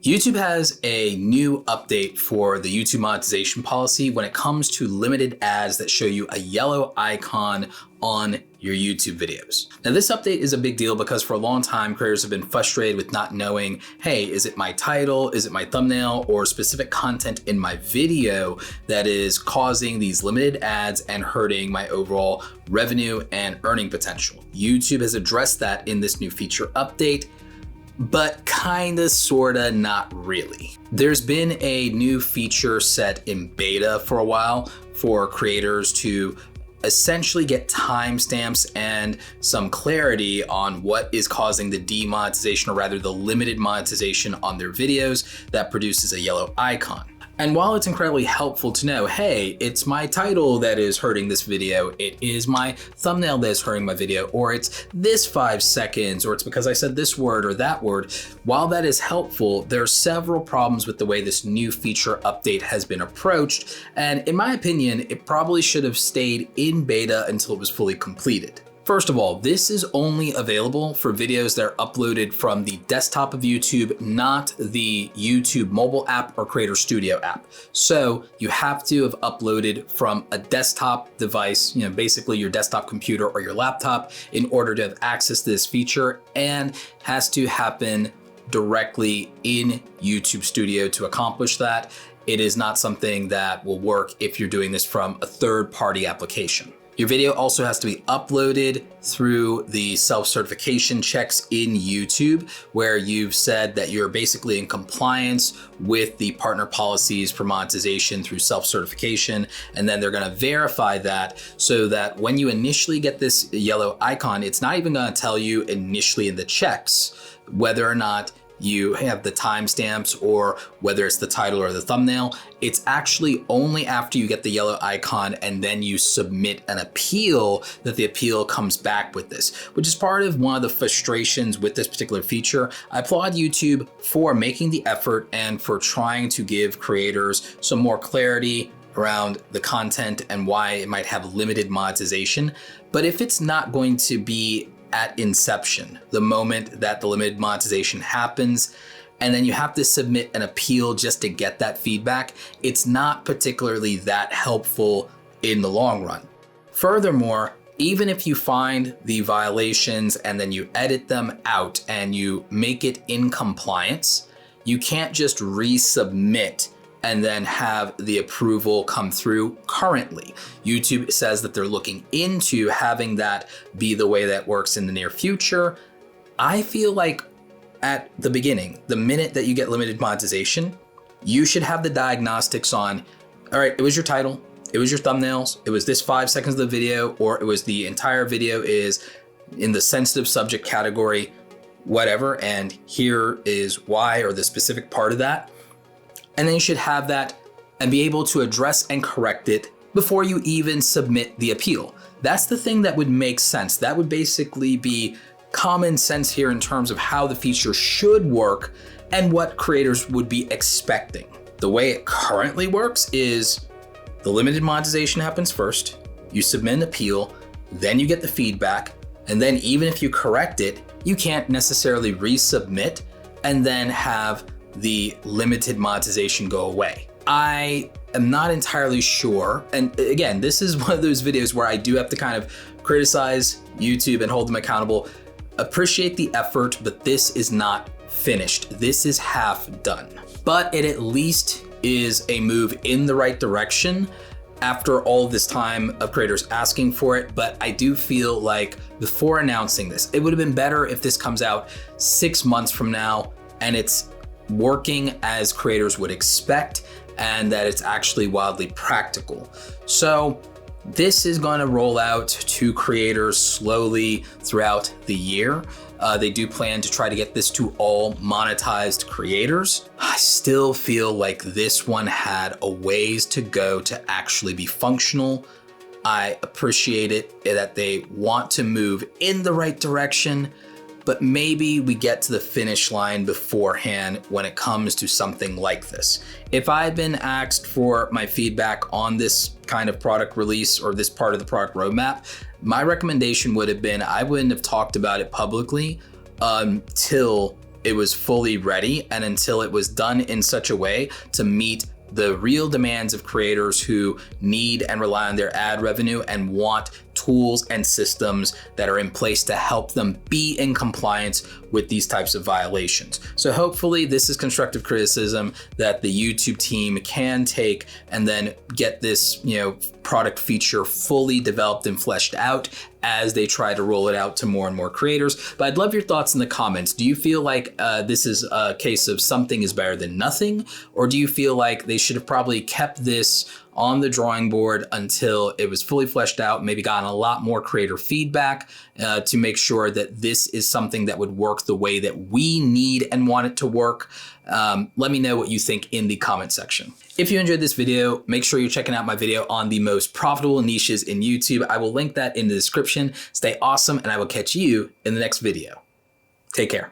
YouTube has a new update for the YouTube monetization policy when it comes to limited ads that show you a yellow icon on your YouTube videos. Now, this update is a big deal because for a long time, creators have been frustrated with not knowing, hey, is it my title, is it my thumbnail, or specific content in my video that is causing these limited ads and hurting my overall revenue and earning potential? YouTube has addressed that in this new feature update, but kinda, sorta, not really. There's been a new feature set in beta for a while for creators to essentially get timestamps and some clarity on what is causing the demonetization, or rather the limited monetization on their videos that produces a yellow icon. And while it's incredibly helpful to know, hey, it's my title that is hurting this video, it is my thumbnail that is hurting my video, or it's this 5 seconds, or it's because I said this word or that word, while that is helpful, there are several problems with the way this new feature update has been approached. And in my opinion, it probably should have stayed in beta until it was fully completed. First of all, this is only available for videos that are uploaded from the desktop of YouTube, not the YouTube mobile app or Creator Studio app. So you have to have uploaded from a desktop device, basically your desktop computer or your laptop, in order to have access to this feature, and has to happen directly in YouTube Studio to accomplish that. It is not something that will work if you're doing this from a third-party application. Your video also has to be uploaded through the self-certification checks in YouTube, where you've said that you're basically in compliance with the partner policies for monetization through self-certification. And then they're gonna verify that so that when you initially get this yellow icon, it's not even gonna tell you initially in the checks whether or not you have the timestamps or whether it's the title or the thumbnail. It's actually only after you get the yellow icon and then you submit an appeal that the appeal comes back with this, which is part of one of the frustrations with this particular feature. I applaud YouTube for making the effort and for trying to give creators some more clarity around the content and why it might have limited monetization. But if it's not going to be at inception, the moment that the limited monetization happens, and then you have to submit an appeal just to get that feedback, it's not particularly that helpful in the long run. Furthermore, even if you find the violations and then you edit them out and you make it in compliance, you can't just resubmit and then have the approval come through currently. YouTube says that they're looking into having that be the way that works in the near future. I feel like at the beginning, the minute that you get limited monetization, you should have the diagnostics on, all right, it was your title, it was your thumbnails, it was this 5 seconds of the video, or it was the entire video is in the sensitive subject category, whatever, and here is why, or the specific part of that. And then you should have that and be able to address and correct it before you even submit the appeal. That's the thing that would make sense. That would basically be common sense here in terms of how the feature should work and what creators would be expecting. The way it currently works is the limited monetization happens first, you submit an appeal, then you get the feedback, and then even if you correct it, you can't necessarily resubmit and then have the limited monetization go away. I am not entirely sure. And again, this is one of those videos where I do have to kind of criticize YouTube and hold them accountable. Appreciate the effort, but this is not finished. This is half done. But it at least is a move in the right direction after all this time of creators asking for it. But I do feel like before announcing this, it would have been better if this comes out 6 months from now and it's working as creators would expect, and that it's actually wildly practical. So this is going to roll out to creators slowly throughout the year. They do plan to try to get this to all monetized creators. I still feel like this one had a ways to go to actually be functional. I appreciate it that they want to move in the right direction, but maybe we get to the finish line beforehand when it comes to something like this. If I had been asked for my feedback on this kind of product release or this part of the product roadmap, my recommendation would have been I wouldn't have talked about it publicly until it was fully ready and until it was done in such a way to meet the real demands of creators who need and rely on their ad revenue and want tools and systems that are in place to help them be in compliance with these types of violations. So hopefully this is constructive criticism that the YouTube team can take and then get this, product feature fully developed and fleshed out as they try to roll it out to more and more creators. But I'd love your thoughts in the comments. Do you feel like this is a case of something is better than nothing? Or do you feel like they should have probably kept this on the drawing board until it was fully fleshed out, maybe gotten a lot more creator feedback to make sure that this is something that would work the way that we need and want it to work? Let me know what you think in the comment section. If you enjoyed this video, make sure you're checking out my video on the most profitable niches in YouTube. I will link that in the description. Stay awesome, and I will catch you in the next video. Take care.